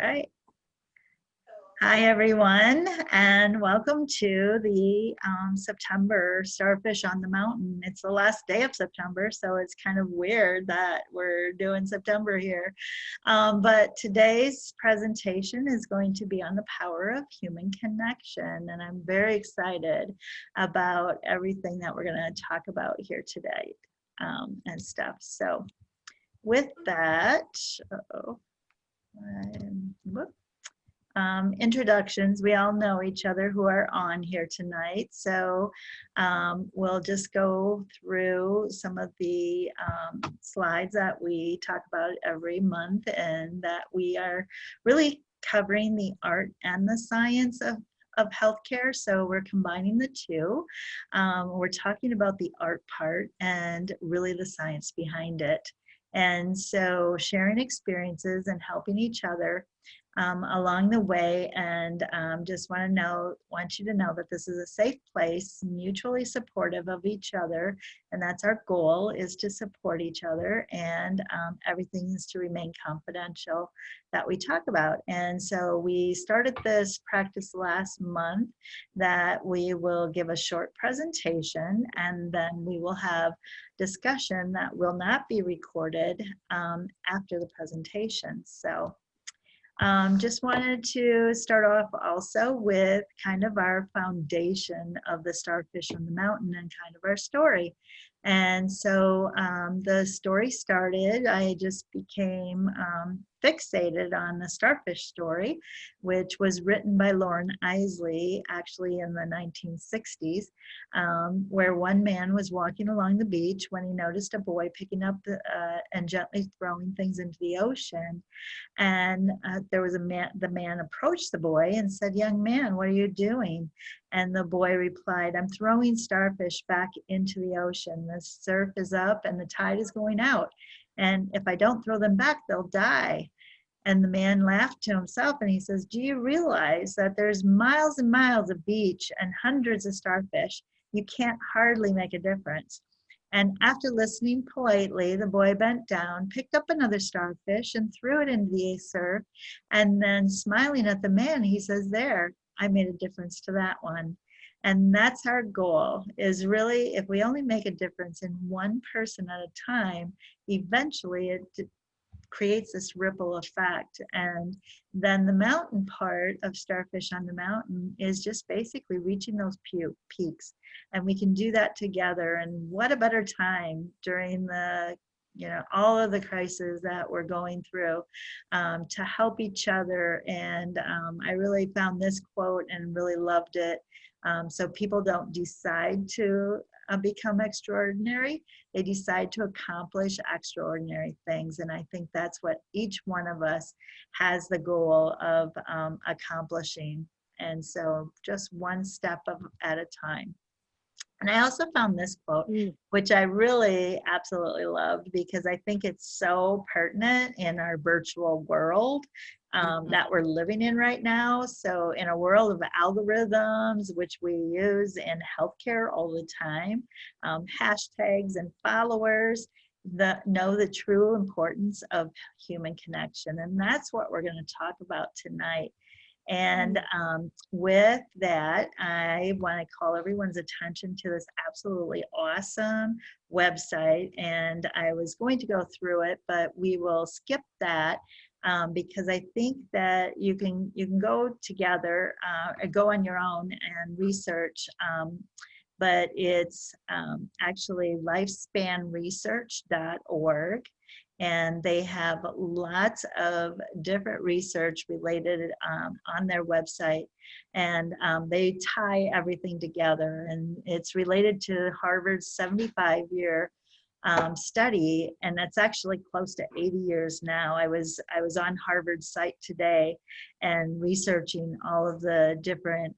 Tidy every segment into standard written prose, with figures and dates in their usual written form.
Right. Hi, everyone, and welcome to the September Starfish on the Mountain. It's the last day of September, so it's kind of weird that we're doing September here. But today's presentation is going to be on the power of human connection, and I'm very excited about everything that we're going to talk about here today and stuff. So with that, whoop. Introductions. We all know each other who are on here tonight. So we'll just go through some of the slides that we talk about every month, and that we are really covering the art and the science of healthcare. So we're combining the two. We're talking about the art part and really the science behind it. And so sharing experiences and helping each other along the way, and just want you to know that this is a safe place, mutually supportive of each other, and that's our goal, is to support each other, and everything is to remain confidential that we talk about. And so we started this practice last month, that we will give a short presentation, and then we will have discussion that will not be recorded after the presentation. So just wanted to start off also with kind of our foundation of the Starfish on the Mountain and kind of our story. And so the story started, I just became fixated on the starfish story, which was written by Lauren Isley, actually in the 1960s, where one man was walking along the beach when he noticed a boy picking up and gently throwing things into the ocean. And there was the man approached the boy and said, "Young man, what are you doing?" And the boy replied, "I'm throwing starfish back into the ocean. The surf is up and the tide is going out. And if I don't throw them back, they'll die." And the man laughed to himself and he says, "Do you realize that there's miles and miles of beach and hundreds of starfish? You can't hardly make a difference." And after listening politely, the boy bent down, picked up another starfish, and threw it into the surf. And then, smiling at the man, he says, "There, I made a difference to that one." And that's our goal, is really, if we only make a difference in one person at a time, eventually it creates this ripple effect. And then the mountain part of Starfish on the Mountain is just basically reaching those peaks. And we can do that together. And what a better time during the all of the crises that we're going through, to help each other. And I really found this quote and really loved it. So people don't decide to become extraordinary, they decide to accomplish extraordinary things. And I think that's what each one of us has the goal of accomplishing. And so just one step at a time. And I also found this quote, which I really absolutely loved, because I think it's so pertinent in our virtual world that we're living in right now. So in a world of algorithms, which we use in healthcare all the time, hashtags and followers, know the true importance of human connection. And that's what we're going to talk about tonight. And with that, I want to call everyone's attention to this absolutely awesome website. And I was going to go through it, but we will skip that because I think that you can go together, go on your own and research. But it's actually lifespanresearch.org. And they have lots of different research related on their website. And they tie everything together. And it's related to Harvard's 75-year study, and that's actually close to 80 years now. I was on Harvard's site today and researching all of the different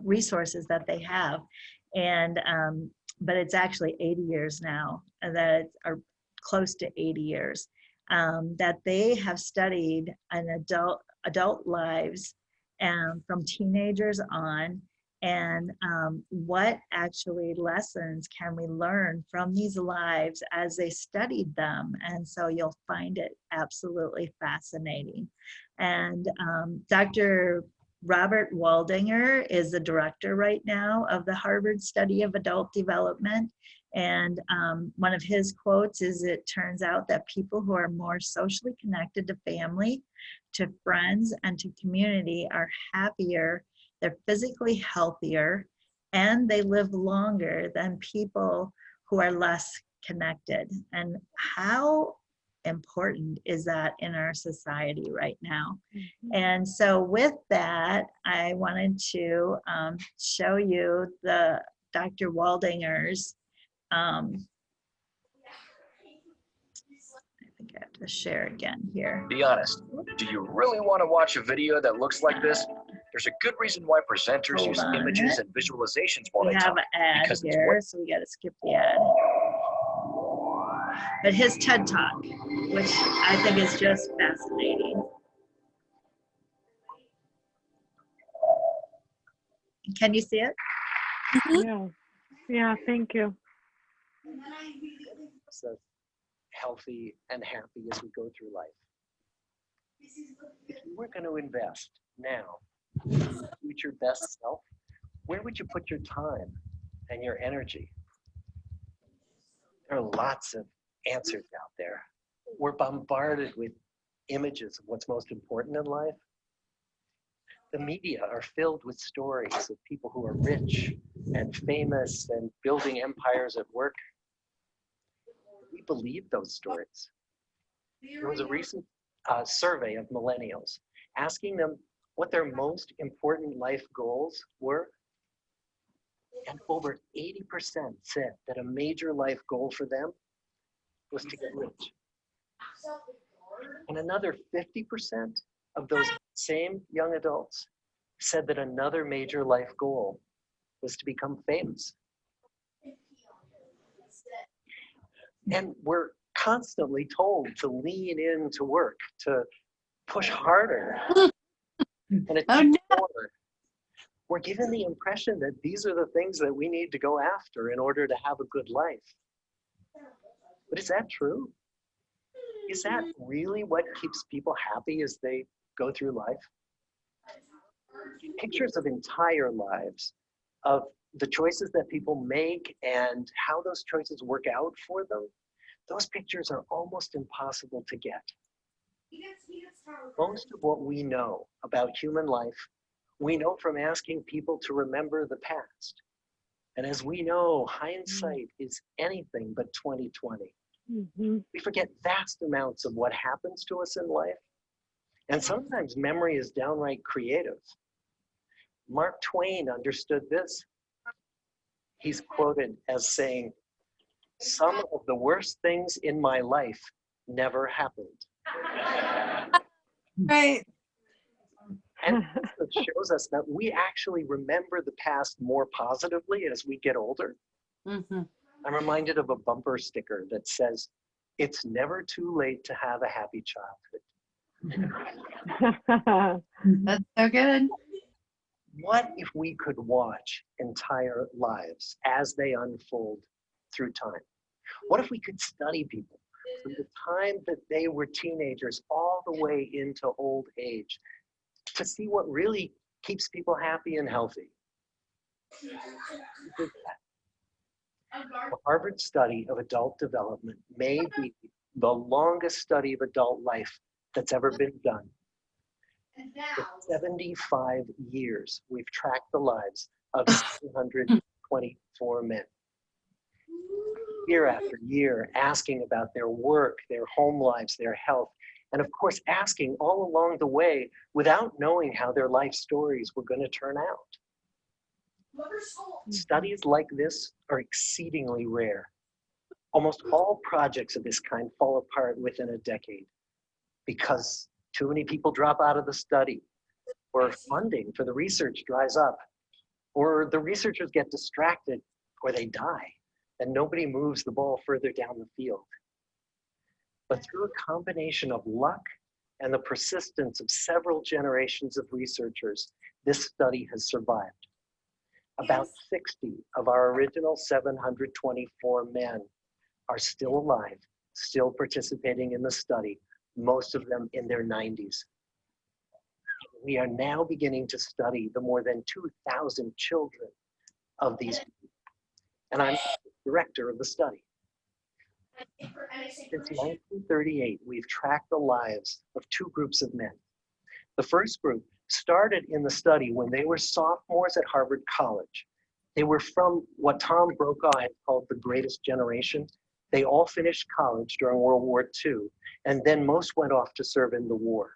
resources that they have. And but it's actually 80 years now, that are close to 80 years, that they have studied an adult lives from teenagers on, and what actually lessons can we learn from these lives as they studied them. And so you'll find it absolutely fascinating. And Dr. Robert Waldinger is the director right now of the Harvard Study of Adult Development. And one of his quotes is, "It turns out that people who are more socially connected to family, to friends, and to community are happier, they're physically healthier, and they live longer than people who are less connected." And how important is that in our society right now? And so with that, I wanted to show you the Dr. Waldinger's, I think I have to share again here. Be honest, do you really want to watch a video that looks like this? There's a good reason why presenters use images and visualizations while We they have talk. an ad Because it's here, so we got to skip the ad. But his TED Talk, which I think is just fascinating. Can you see it? Yeah, yeah, thank you. So healthy and happy as we go through life. If you were going to invest now in your future best self, where would you put your time and your energy? There are lots of answers out there. We're bombarded with images of what's most important in life. The media are filled with stories of people who are rich and famous and building empires at work. We believe those stories. There was a recent survey of millennials asking them what their most important life goals were. And over 80% said that a major life goal for them was to get rich. And another 50% of those same young adults said that another major life goal was to become famous. And we're constantly told to lean into work, to push harder, and achieve more. We're given the impression that these are the things that we need to go after in order to have a good life. But is that true? Is that really what keeps people happy as they go through life? Pictures of entire lives, of the choices that people make and how those choices work out for them, those pictures are almost impossible to get. Most of what we know about human life, we know from asking people to remember the past. And as we know, hindsight is anything but 20/20. We forget vast amounts of what happens to us in life. And sometimes memory is downright creative. Mark Twain understood this. He's quoted as saying, "Some of the worst things in my life never happened." Right. And it shows us that we actually remember the past more positively as we get older. Mm-hmm. I'm reminded of a bumper sticker that says, "It's never too late to have a happy childhood." That's so good. What if we could watch entire lives as they unfold through time? What if we could study people from the time that they were teenagers all the way into old age to see what really keeps people happy and healthy? The Harvard Study of Adult Development may be the longest study of adult life that's ever been done. For 75 years, we've tracked the lives of 724 men. Year after year, asking about their work, their home lives, their health, and of course, asking all along the way without knowing how their life stories were going to turn out. Studies like this are exceedingly rare. Almost all projects of this kind fall apart within a decade because too many people drop out of the study, or funding for the research dries up, or the researchers get distracted, or they die, and nobody moves the ball further down the field. But through a combination of luck and the persistence of several generations of researchers, this study has survived. About 60 of our original 724 men are still alive, still participating in the study, most of them in their 90s. We are now beginning to study the more than 2,000 children of these people, and I'm the director of the study. Since 1938, we've tracked the lives of two groups of men. The first group started in the study when they were sophomores at Harvard College. They were from what Tom Brokaw had called the greatest generation. They all finished college during World War II, and then most went off to serve in the war.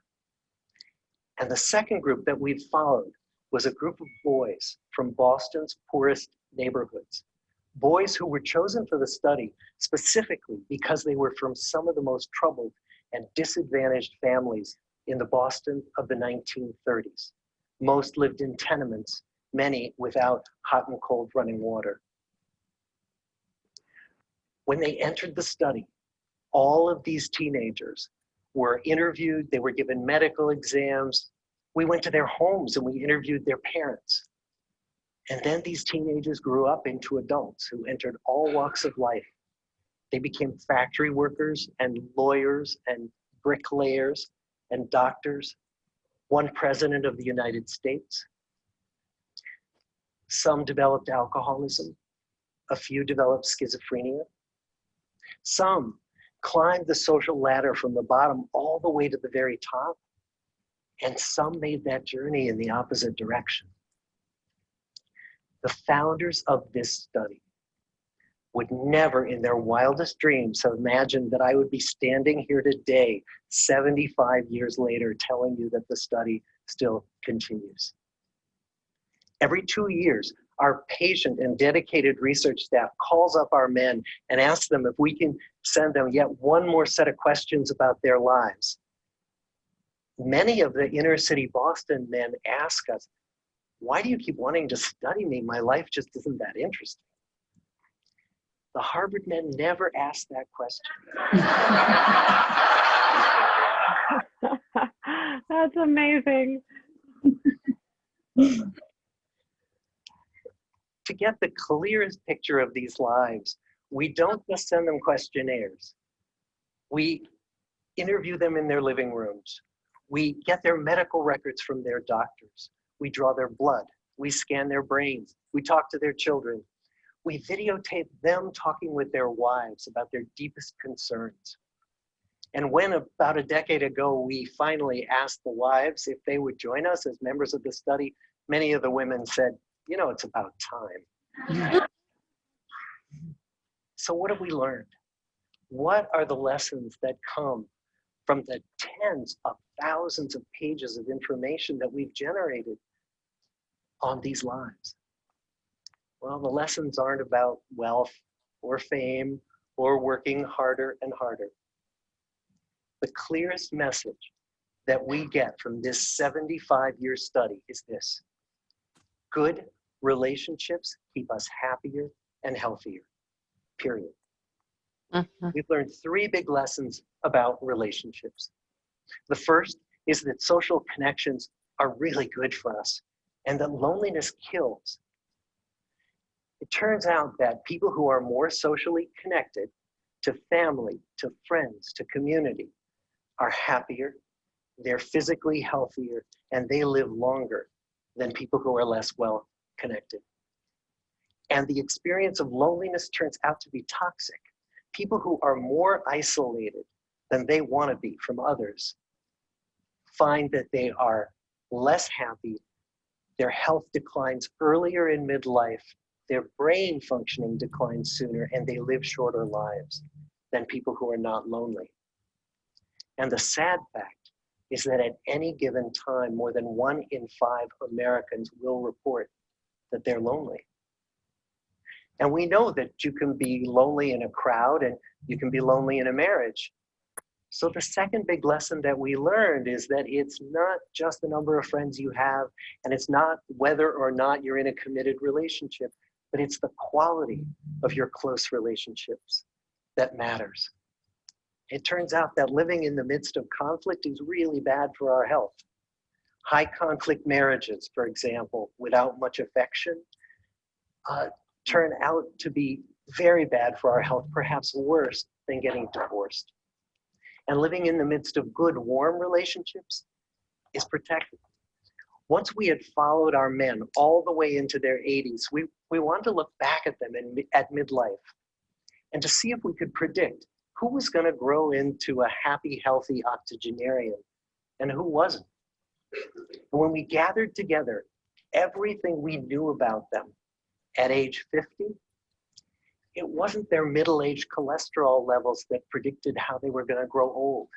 And the second group that we've followed was a group of boys from Boston's poorest neighborhoods. Boys who were chosen for the study specifically because they were from some of the most troubled and disadvantaged families in the Boston of the 1930s. Most lived in tenements, many without hot and cold running water. When they entered the study, all of these teenagers were interviewed, they were given medical exams. We went to their homes and we interviewed their parents. And then these teenagers grew up into adults who entered all walks of life. They became factory workers and lawyers and bricklayers and doctors, one president of the United States. Some developed alcoholism, a few developed schizophrenia. Some climbed the social ladder from the bottom all the way to the very top, and some made that journey in the opposite direction. The founders of this study would never in their wildest dreams have imagined that I would be standing here today, 75 years later, telling you that the study still continues. Every 2 years, our patient and dedicated research staff calls up our men and asks them if we can send them yet one more set of questions about their lives. Many of the inner city Boston men ask us, why do you keep wanting to study me? My life just isn't that interesting. The Harvard men never asked that question. That's amazing. To get the clearest picture of these lives, we don't just send them questionnaires. We interview them in their living rooms. We get their medical records from their doctors. We draw their blood. We scan their brains. We talk to their children. We videotape them talking with their wives about their deepest concerns. And when about a decade ago, we finally asked the wives if they would join us as members of the study, many of the women said, you know, it's about time. So what have we learned? What are the lessons that come from the tens of thousands of pages of information that we've generated on these lives? Well, the lessons aren't about wealth or fame or working harder and harder. The clearest message that we get from this 75-year study is this: good relationships keep us happier and healthier, period. We've learned 3 big lessons about relationships. The first is that social connections are really good for us and that loneliness kills. It turns out that people who are more socially connected to family, to friends, to community are happier, they're physically healthier, and they live longer than people who are less well connected. And the experience of loneliness turns out to be toxic. People who are more isolated than they want to be from others find that they are less happy, their health declines earlier in midlife, their brain functioning declines sooner, and they live shorter lives than people who are not lonely. And the sad fact is that at any given time, more than 1 in 5 Americans will report that they're lonely. And we know that you can be lonely in a crowd and you can be lonely in a marriage. So the second big lesson that we learned is that it's not just the number of friends you have, and it's not whether or not you're in a committed relationship, but it's the quality of your close relationships that matters. It turns out that living in the midst of conflict is really bad for our health. High conflict marriages, for example, without much affection, turn out to be very bad for our health, perhaps worse than getting divorced. And living in the midst of good, warm relationships is protected. Once we had followed our men all the way into their 80s, we wanted to look back at them at midlife and to see if we could predict who was going to grow into a happy, healthy octogenarian and who wasn't. And when we gathered together everything we knew about them at age 50, it wasn't their middle-aged cholesterol levels that predicted how they were going to grow old.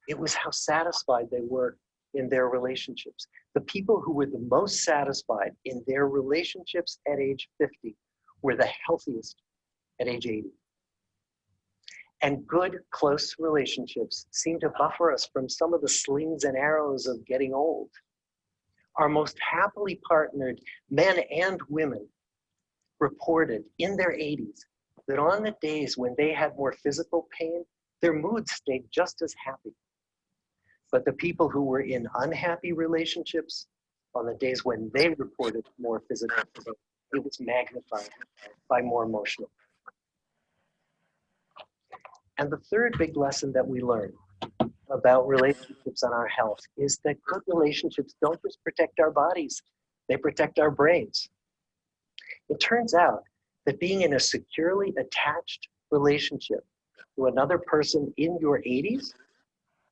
It was how satisfied they were in their relationships. The people who were the most satisfied in their relationships at age 50 were the healthiest at age 80. And good, close relationships seem to buffer us from some of the slings and arrows of getting old. Our most happily partnered men and women reported in their 80s that on the days when they had more physical pain, their moods stayed just as happy. But the people who were in unhappy relationships, on the days when they reported more physical pain, it was magnified by more emotional. And the third big lesson that we learned about relationships and our health is that good relationships don't just protect our bodies, they protect our brains. It turns out that being in a securely attached relationship to another person in your 80s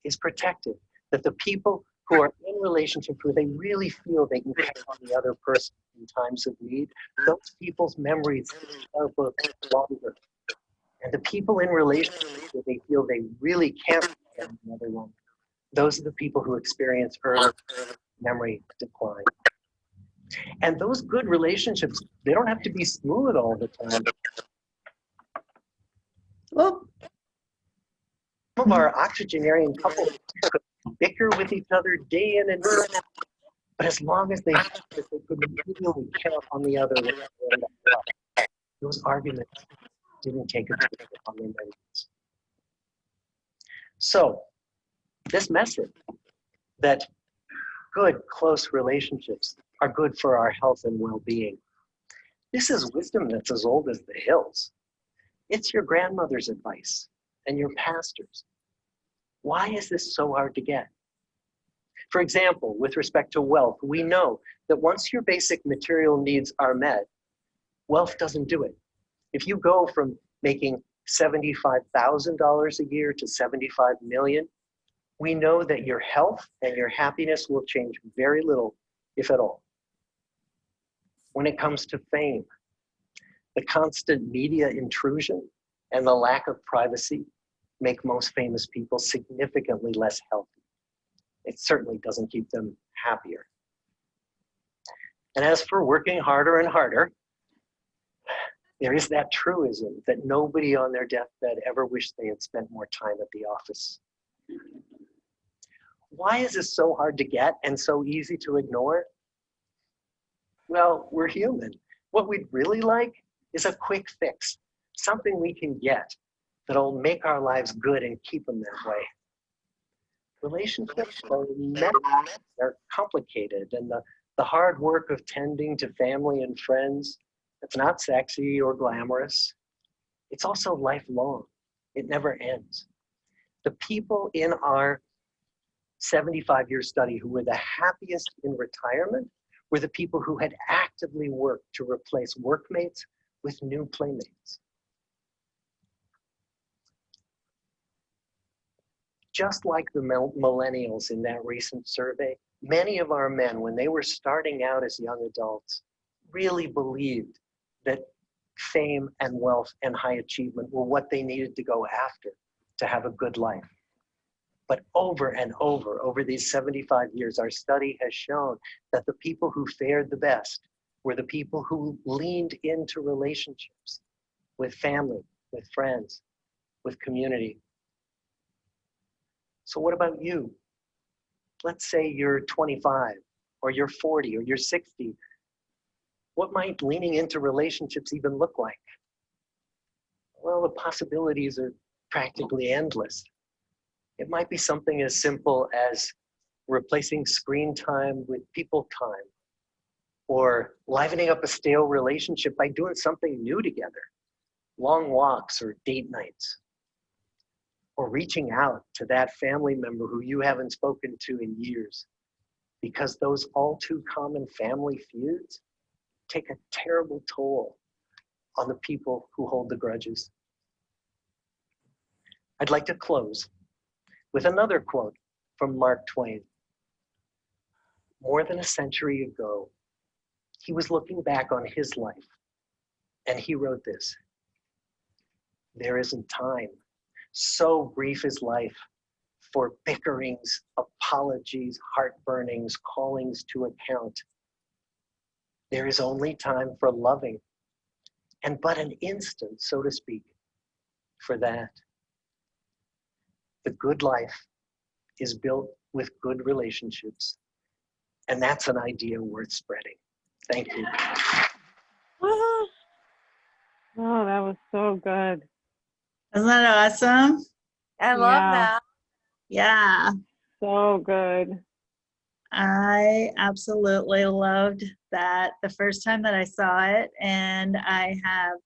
is protective. That the people who are in relationships where they really feel they can count on the other person in times of need, those people's memories are both longer. And the people in relationships where they feel they really can't count on another one, those are the people who experience early memory decline. And those good relationships, they don't have to be smooth all the time. Well, Some of our octogenarian couples could bicker with each other day in and day out, but as long as they could really count on the other, those arguments didn't take a toll on their marriages. So, this message that good, close relationships are good for our health and well-being. This is wisdom that's as old as the hills. It's your grandmother's advice and your pastor's. Why is this so hard to get? For example, with respect to wealth, we know that once your basic material needs are met, wealth doesn't do it. If you go from making $75,000 a year to $75 million, we know that your health and your happiness will change very little, if at all. When it comes to fame, the constant media intrusion and the lack of privacy make most famous people significantly less healthy. It certainly doesn't keep them happier. And as for working harder and harder, there is that truism that nobody on their deathbed ever wished they had spent more time at the office. Why is this so hard to get and so easy to ignore? Well, we're human. What we'd really like is a quick fix, something we can get that'll make our lives good and keep them that way. Relationships are messy, they're complicated, and the hard work of tending to family and friends, it's not sexy or glamorous. It's also lifelong. It never ends. The people in our 75-year study who were the happiest in retirement were the people who had actively worked to replace workmates with new playmates. Just like the millennials in that recent survey, many of our men, when they were starting out as young adults, really believed that fame and wealth and high achievement were what they needed to go after to have a good life. But over and over these 75 years, our study has shown that the people who fared the best were the people who leaned into relationships with family, with friends, with community. So what about you? Let's say you're 25, or you're 40, or you're 60. What might leaning into relationships even look like? Well, the possibilities are practically endless. It might be something as simple as replacing screen time with people time. or livening up a stale relationship by doing something new together, long walks or date nights, or reaching out to that family member who you haven't spoken to in years, because those all too common family feuds take a terrible toll on the people who hold the grudges. I'd like to close with another quote from Mark Twain. More than a century ago, he was looking back on his life, and he wrote this: "There isn't time, so brief is life, for bickerings, apologies, heartburnings, callings to account. There is only time for loving, and but an instant, so to speak, for that. The good life is built with good relationships, and that's an idea worth spreading." Thank you. Oh, that was so good. Isn't that awesome? I love Yeah. that. Yeah, So good. I absolutely loved that the first time that I saw it, and I have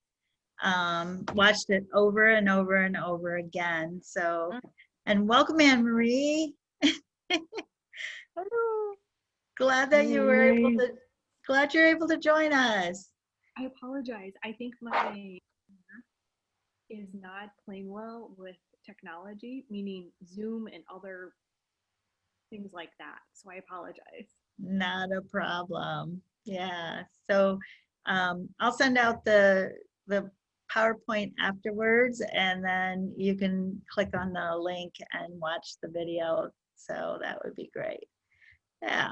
watched it over and over and over again. So, and welcome, Anne Marie. Glad that you were able Anne-Marie. to. Glad you're able to join us. I apologize. I think my is not playing well with technology, meaning Zoom and other things like that. So I apologize. Not a problem. Yeah. So I'll send out the PowerPoint afterwards, and then you can click on the link and watch the video. So that would be great. Yeah.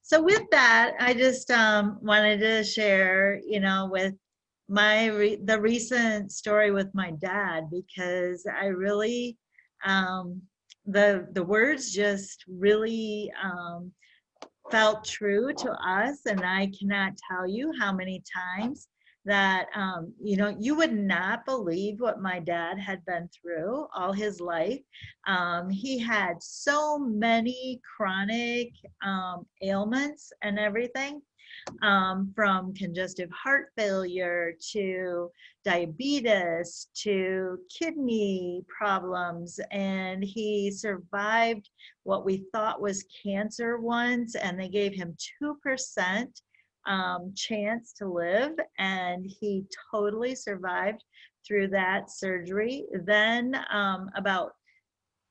So with that, I just wanted to share, with the recent story with my dad, because I really the words just really felt true to us, and I cannot tell you how many times that you would not believe what my dad had been through all his life. He had so many chronic ailments and everything, from congestive heart failure to diabetes to kidney problems, and he survived what we thought was cancer once, and they gave him 2% chance to live, and he totally survived through that surgery. Then about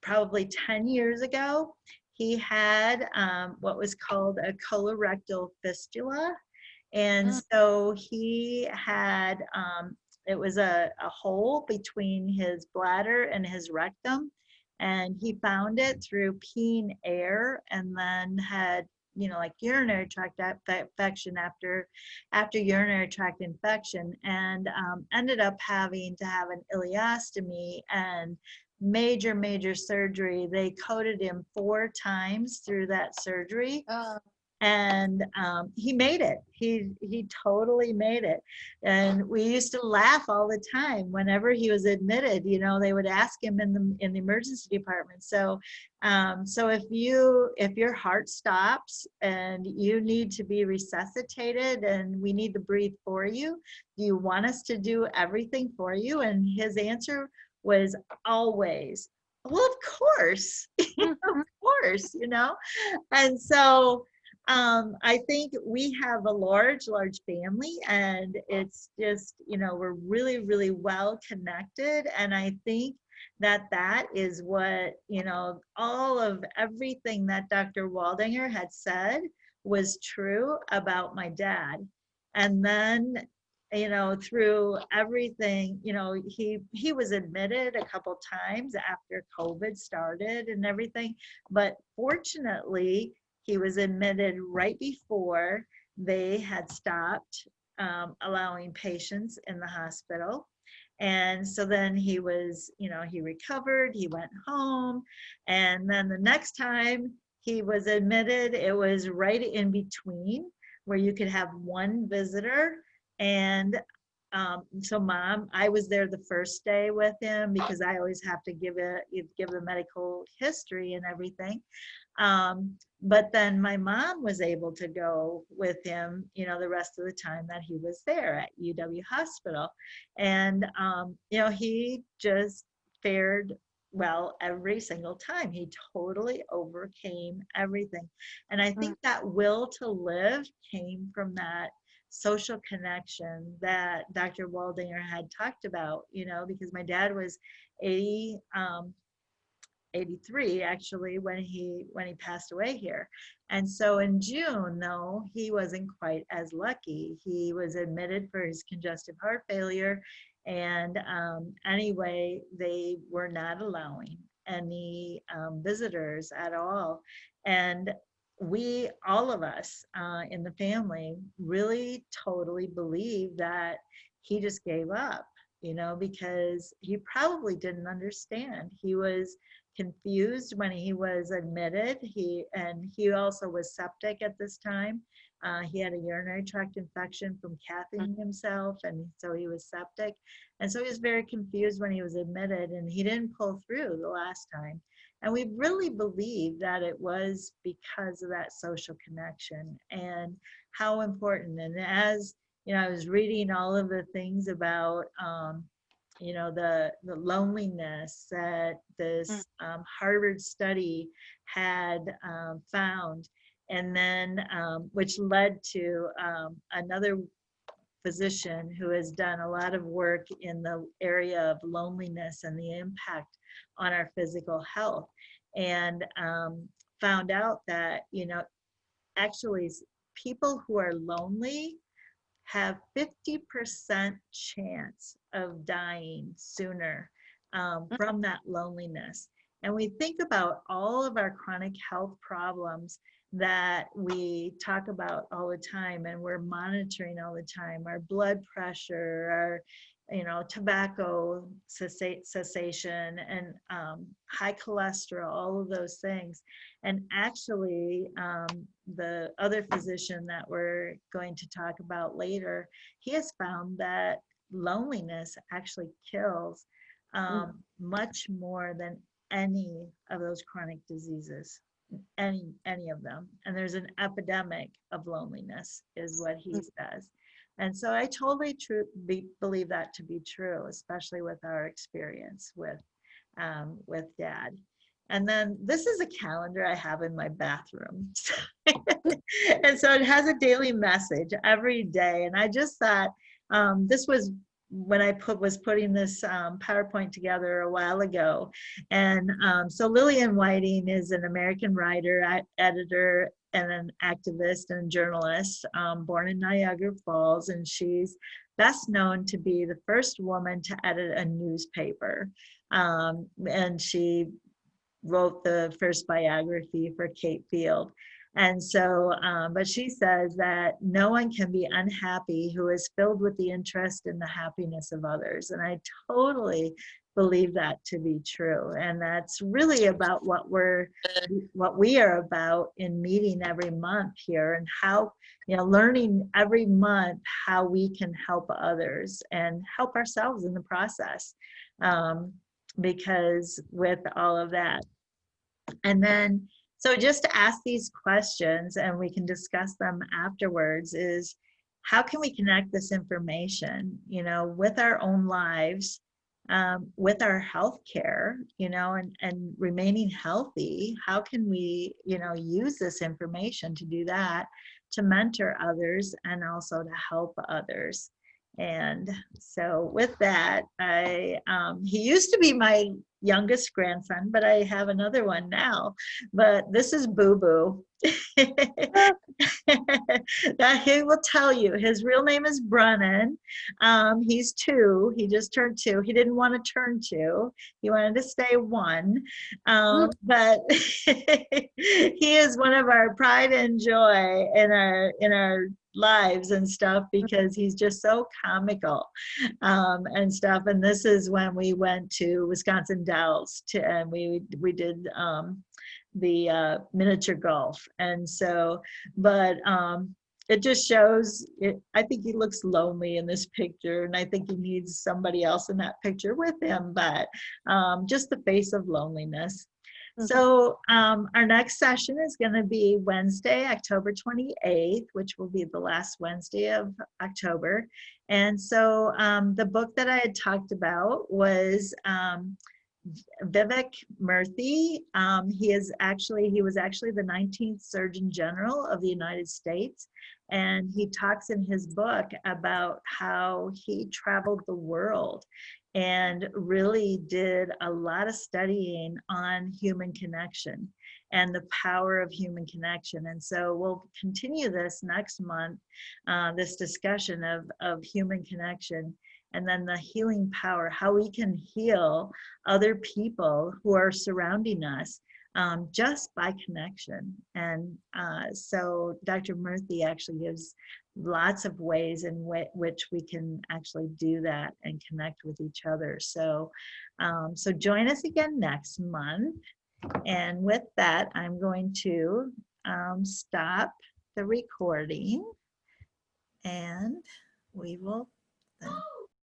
probably 10 years ago, he had what was called a colorectal fistula. And so he had, it was a hole between his bladder and his rectum. And he found it through peeing air, and then had, like urinary tract infection after urinary tract infection, and ended up having to have an ileostomy and major surgery. They coded him 4 times through that surgery. And he made it. He totally made it. And we used to laugh all the time whenever he was admitted. They would ask him in the emergency department. So if your heart stops and you need to be resuscitated and we need to breathe for you, do you want us to do everything for you? And his answer was always, well, of course, of course, And so I think we have a large family, and it's just, we're really well connected. And I think that is what, all of everything that Dr. Waldinger had said was true about my dad. And then, through everything, he was admitted a couple times after COVID started and everything. But fortunately, he was admitted right before they had stopped allowing patients in the hospital. And so then he was, he recovered, he went home. And then the next time he was admitted, it was right in between, where you could have one visitor. And so Mom, I was there the first day with him because I always have to give the medical history and everything. But then my mom was able to go with him, the rest of the time that he was there at UW Hospital. And, he just fared well every single time. He totally overcame everything. And I think that will to live came from that social connection that Dr. Waldinger had talked about, because my dad was 83 actually when he passed away here. And so in June, though, he wasn't quite as lucky. He was admitted for his congestive heart failure. And anyway, they were not allowing any visitors at all. And all of us in the family really totally believe that he just gave up, because he probably didn't understand. He was confused when he was admitted. He also was septic at this time. He had a urinary tract infection from cathing himself, and so he was septic. And so he was very confused when he was admitted, and he didn't pull through the last time. And we really believe that it was because of that social connection and how important. And as I was reading all of the things about the loneliness that this Harvard study had found, and then which led to another physician who has done a lot of work in the area of loneliness and the impact on our physical health, and found out that actually people who are lonely have 50% chance of dying sooner from that loneliness. And we think about all of our chronic health problems that we talk about all the time and we're monitoring all the time, our blood pressure, our tobacco cessation, and high cholesterol, all of those things. And actually, the other physician that we're going to talk about later, he has found that loneliness actually kills much more than any of those chronic diseases, any of them. And there's an epidemic of loneliness, is what he says. And so I totally believe that to be true, especially with our experience with Dad. And then this is a calendar I have in my bathroom. And so it has a daily message every day. And I just thought this was when I was putting this PowerPoint together a while ago. And so Lillian Whiting is an American writer, editor, and an activist and journalist, born in Niagara Falls, and she's best known to be the first woman to edit a newspaper. And she wrote the first biography for Kate Field. And so, but she says that no one can be unhappy who is filled with the interest in the happiness of others. And I totally believe that to be true. And that's really about what we are about in meeting every month here, and how, learning every month how we can help others and help ourselves in the process. Because with all of that. And then, so just to ask these questions, and we can discuss them afterwards, is how can we connect this information, with our own lives, with our health care, and remaining healthy? How can we, use this information to do that, to mentor others and also to help others? And so with that, he used to be my youngest grandson, but I have another one now. But this is Boo Boo. That he will tell you. His real name is Brennan. He's 2. He just turned 2. He didn't want to turn 2. He wanted to stay 1. But he is one of our pride and joy in our lives and stuff, because he's just so comical and stuff. And this is when we went to Wisconsin Dells and we did the miniature golf. And so, but it just shows it. I think he looks lonely in this picture, and I think he needs somebody else in that picture with him, but just the face of loneliness. So our next session is going to be Wednesday, October 28th, which will be the last Wednesday of October. And so the book that I had talked about was Vivek Murthy. He was actually the 19th Surgeon General of the United States. And he talks in his book about how he traveled the world and really did a lot of studying on human connection and the power of human connection. And so we'll continue this next month, this discussion of human connection, and then the healing power, how we can heal other people who are surrounding us just by connection. And so Dr. Murthy actually gives lots of ways in which we can actually do that and connect with each other. So, so join us again next month. And with that, I'm going to stop the recording, and we will then